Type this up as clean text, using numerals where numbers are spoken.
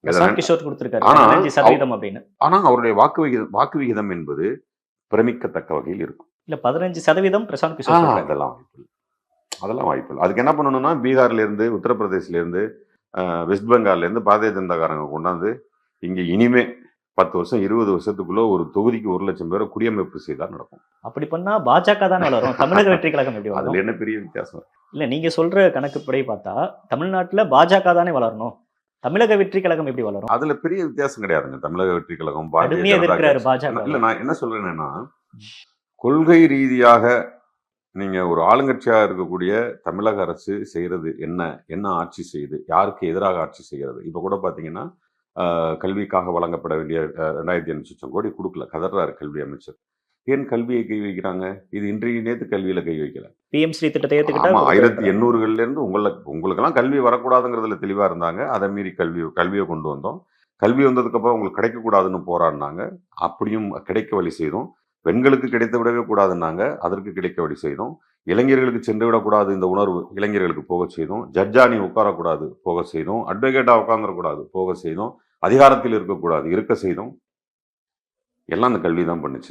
பிரசாந்த் கிஷோர் கொடுத்திருக்காரு ஆனா 15% அப்படின்னு. ஆனா அவருடைய வாக்கு விகிதம் என்பது பிரமிக்கத்தக்க வகையில் இருக்கும். இல்ல 15% பிரசாந்த் கிஷோர் சொல்றாரு. அதெல்லாம் வாய்ப்பு இல்லை. அதெல்லாம் வாய்ப்பு இல்லை. அதுக்கு என்ன பண்ணணும்னா பீகார்ல இருந்து, உத்தரப்பிரதேசில இருந்து, வெஸ்ட் பெங்கால்ல இருந்து பாரதிய ஜனதாக்காரங்க கொண்டாந்து இங்க இனிமே 10 வருஷம் 20 வருஷத்துக்குள்ள ஒரு தொகுதிக்கு 1,00,000 பேரை குடியமைப்பு செய்தா நடக்கும். அப்படி பண்ணா பாஜக தான் வளரும். தமிழக வெற்றி கழகம் எப்படி வளரும்? அதுல என்ன பெரிய வித்தியாசம்? இல்ல நீங்க சொல்ற கணக்குப்படி பார்த்தா தமிழ்நாட்டுல பாஜக தானே வளரணும். தமிழக வெற்றி கழகம் எப்படி வளரும்? அதுல பெரிய வித்தியாசம் கிடையாதுங்க. தமிழக வெற்றி கழகம் கடுமையா எதிர்க்கிறாரு பாஜக. இல்ல நான் என்ன சொல்றேன்னா கொள்கை ரீதியாக நீங்க ஒரு ஆளுங்கட்சியா இருக்கக்கூடிய தமிழக அரசு செய்யறது என்ன ஆட்சி செய்யுது, யாருக்கு எதிராக ஆட்சி செய்கிறது. இப்ப கூட பாத்தீங்கன்னா கல்விக்காக வழங்கப்பட வேண்டிய 2,500 கோடி கொடுக்கல, கதறாரு கல்வி அமைச்சர். ஏன் கல்வியை கை வைக்கிறாங்க? இது இன்றைய நேற்று கல்வியில கை வைக்கல. PM ஸ்ரீ திட்டத்தை ஏத்துக்கிட்டா 1800கள்ல இருந்து உங்களுக்கெல்லாம் கல்வி வரக்கூடாதுங்கிறதுல தெளிவா இருந்தாங்க. அதை மீறி கல்வியை கொண்டு வந்தோம். கல்வி வந்ததுக்கு அப்புறம் உங்களுக்கு கிடைக்கக்கூடாதுன்னு போராடினாங்க. அப்படியும் கிடைக்க வழி செய்தோம். பெண்களுக்கு கிடைத்து விடவே கூடாதுன்னாங்க, அதற்கு கிடைக்க வழி செய்தோம். இளைஞர்களுக்கு சென்று விடக்கூடாது இந்த உணர்வு இளைஞர்களுக்கு போக செய்தோம். ஜட்ஜா நீ உட்காரக்கூடாது போக செய்தோம். அட்வொகேட்டா உட்கார்ந்துடக்கூடாது போக செய்தோம். அதிகாரத்தில் இருக்கக்கூடாது இருக்க செய்தோம். எல்லாம் அந்த கல்வி தான் பண்ணுச்சு.